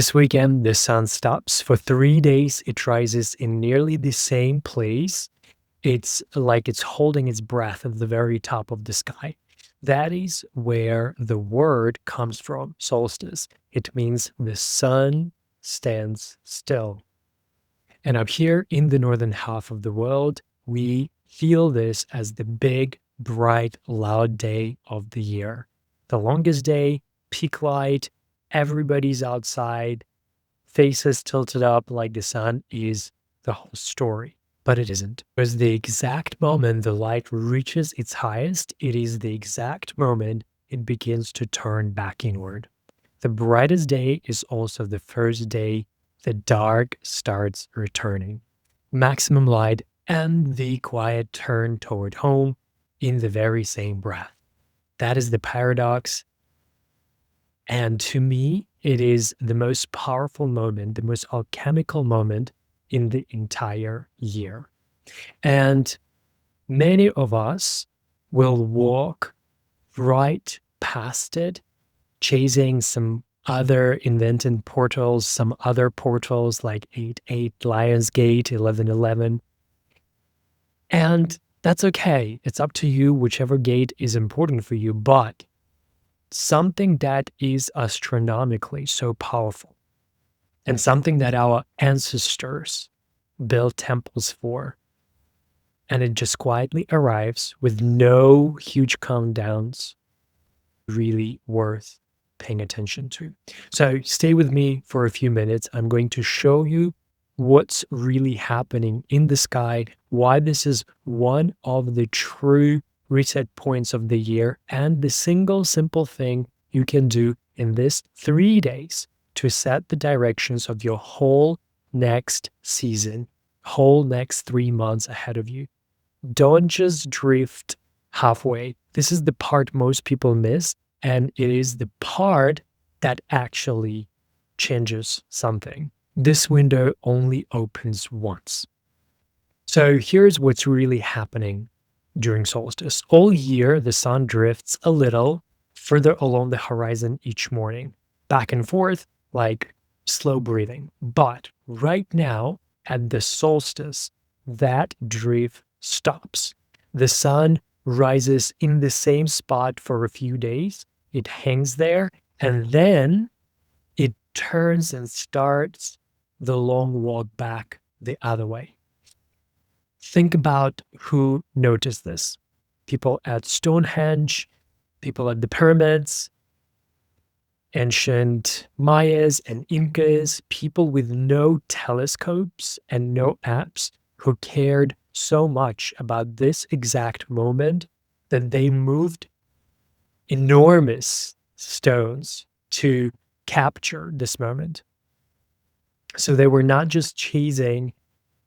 This weekend, the sun stops. For 3 days, it rises in nearly the same place. It's like it's holding its breath at the very top of the sky. That is where the word comes from, solstice. It means the sun stands still. And up here in the northern half of the world, we feel this as the big, bright, loud day of the year. The longest day, peak light, everybody's outside, faces tilted up like the sun is the whole story. But it isn't. Because the exact moment the light reaches its highest, it is the exact moment it begins to turn back inward. The brightest day is also the first day the dark starts returning. Maximum light and the quiet turn toward home in the very same breath. That is the paradox. And to me, it is the most powerful moment, the most alchemical moment in the entire year. And many of us will walk right past it, chasing some other invented portals, some other portals like 8-8, Lionsgate, 11-11. And that's okay. It's up to you, whichever gate is important for you. But something that is astronomically so powerful and something that our ancestors built temples for, and it just quietly arrives with no huge countdowns, really worth paying attention to. So stay with me for a few minutes. I'm going to show you what's really happening in the sky, why this is one of the true reset points of the year, and the single simple thing you can do in this 3 days to set the directions of your whole next season, whole next 3 months ahead of you. Don't just drift halfway. This is the part most people miss, and it is the part that actually changes something. This window only opens once. So here's what's really happening during solstice. All year, the sun drifts a little further along the horizon each morning, back and forth like slow breathing. But right now, at the solstice, that drift stops. The sun rises in the same spot for a few days. It hangs there, and then it turns and starts the long walk back the other way. Think about who noticed this. People at Stonehenge, people at the pyramids, ancient Mayas and Incas, people with no telescopes and no apps who cared so much about this exact moment that they moved enormous stones to capture this moment. So they were not just chasing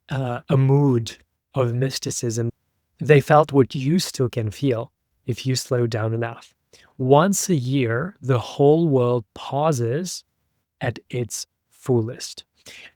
a mood of mysticism. They felt what you still can feel if you slow down enough. Once a year, the whole world pauses at its fullest.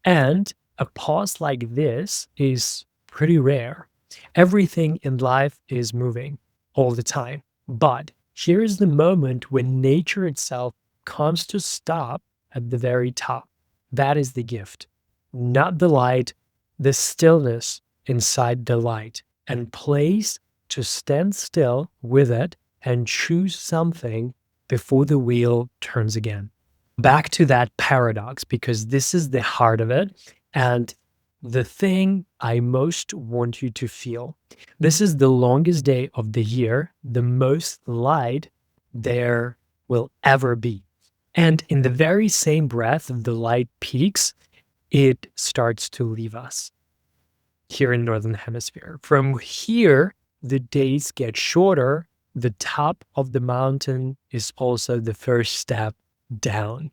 And a pause like this is pretty rare. Everything in life is moving all the time. But here is the moment when nature itself comes to stop at the very top. That is the gift, not the light, the stillness inside the light, and place to stand still with it and choose something before the wheel turns again. Back to that paradox, because this is the heart of it and the thing I most want you to feel. This is the longest day of the year, the most light there will ever be. And in the very same breath the light peaks, it starts to leave us here in Northern Hemisphere. From here, the days get shorter. The top of the mountain is also the first step down.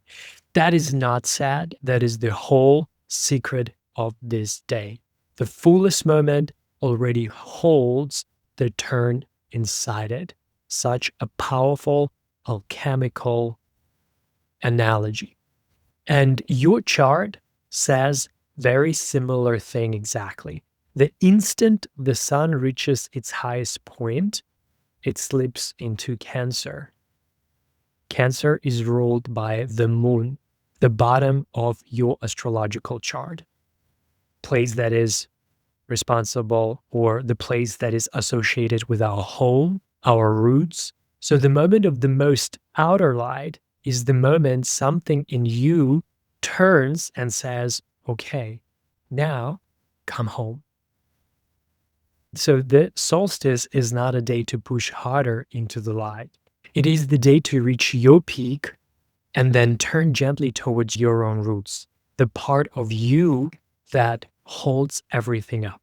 That is not sad. That is the whole secret of this day. The fullest moment already holds the turn inside it. Such a powerful alchemical analogy. And your chart says very similar thing exactly. The instant the sun reaches its highest point, it slips into Cancer. Cancer is ruled by the moon. the bottom of your astrological chart, place that is responsible, or the place that is associated with our home, our roots. So the moment of the most outer light is the moment something in you turns and says, okay, now come home. So the solstice is not a day to push harder into the light. It is the day to reach your peak and then turn gently towards your own roots, the part of you that holds everything up,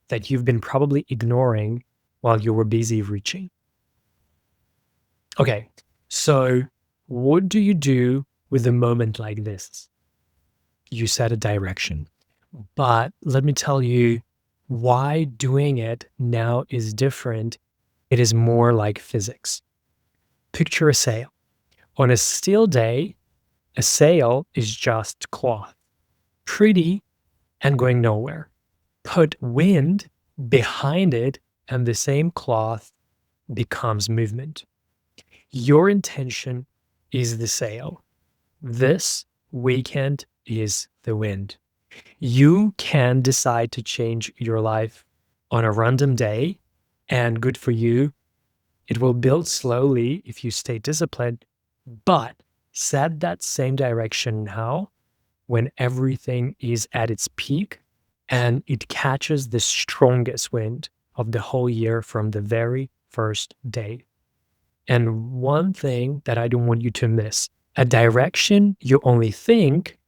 that you've been probably ignoring while you were busy reaching. Okay, so what do you do with a moment like this? You set a direction, but let me tell you why doing it now is different. It is more like physics. Picture a sail. On a still day, a sail is just cloth, pretty and going nowhere. Put wind behind it, and the same cloth becomes movement. Your intention is the sail. This weekend is the wind. You can decide to change your life on a random day, and good for you. It will build slowly if you stay disciplined, but set that same direction now when everything is at its peak and it catches the strongest wind of the whole year from the very first day. And one thing that I don't want you to miss, a direction you only think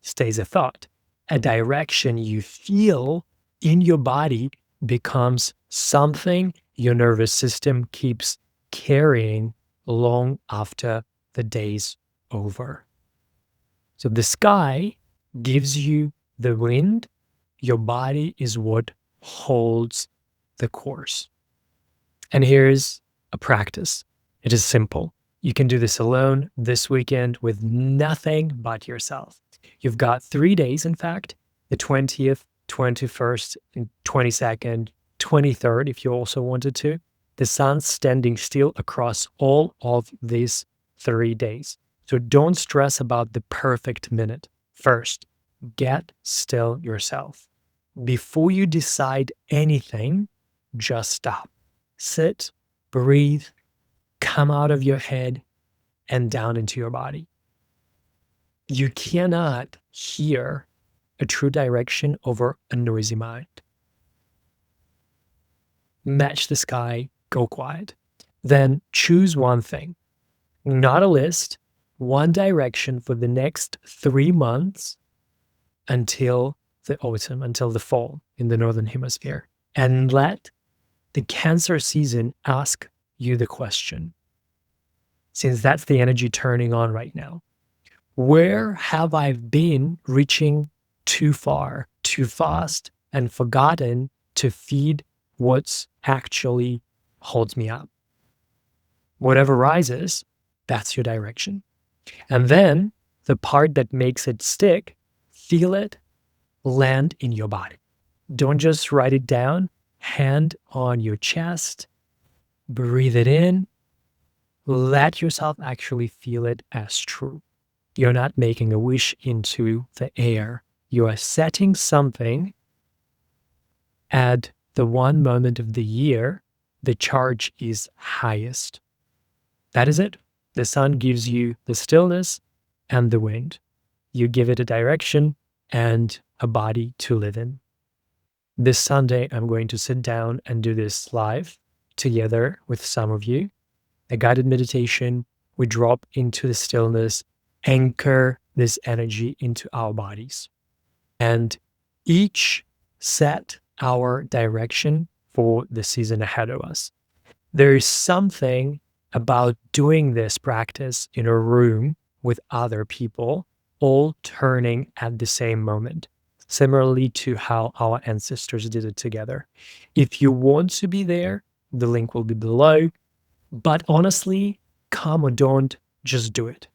stays a thought. A direction you feel in your body becomes something your nervous system keeps carrying long after the day's over. So the sky gives you the wind. Your body is what holds the course. And here's a practice. It is simple. You can do this alone this weekend with nothing but yourself. You've got 3 days, in fact, the 20th, 21st, and 22nd, 23rd, if you also wanted to. The sun's standing still across all of these 3 days. So don't stress about the perfect minute. First, get still yourself. Before you decide anything, just stop. Sit, breathe, come out of your head and down into your body. You cannot hear a true direction over a noisy mind. Match the sky, go quiet. Then choose one thing, not a list, one direction for the next 3 months until the autumn, until the fall in the Northern Hemisphere. And let the Cancer season ask you the question, since that's the energy turning on right now. Where have I been reaching too far, too fast, and forgotten to feed what's actually holds me up? Whatever rises, that's your direction. And then the part that makes it stick, feel it land in your body. Don't just write it down, hand on your chest, breathe it in, let yourself actually feel it as true. You're not making a wish into the air. You are setting something at the one moment of the year the charge is highest. That is it. The sun gives you the stillness and the wind. You give it a direction and a body to live in. This Sunday, I'm going to sit down and do this live together with some of you. A guided meditation. We drop into the stillness, anchor this energy into our bodies, and each set our direction for the season ahead of us. There is something about doing this practice in a room with other people, all turning at the same moment, similarly to how our ancestors did it together. If you want to be there, the link will be below. But honestly, come or don't, just do it.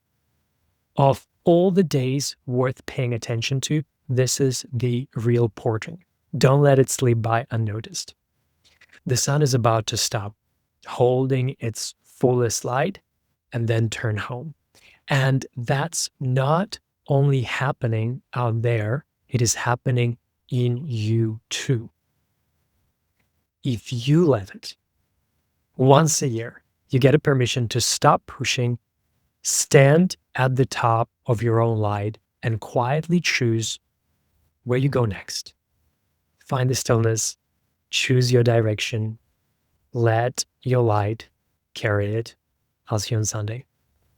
Of all the days worth paying attention to, this is the real portal. Don't let it slip by unnoticed. The sun is about to stop holding its fullest light and then turn home. And that's not only happening out there, it is happening in you too. If you let it, once a year, you get a permission to stop pushing, stand at the top of your own light, and quietly choose where you go next. Find the stillness, choose your direction, let your light carry it. I'll see you on Sunday.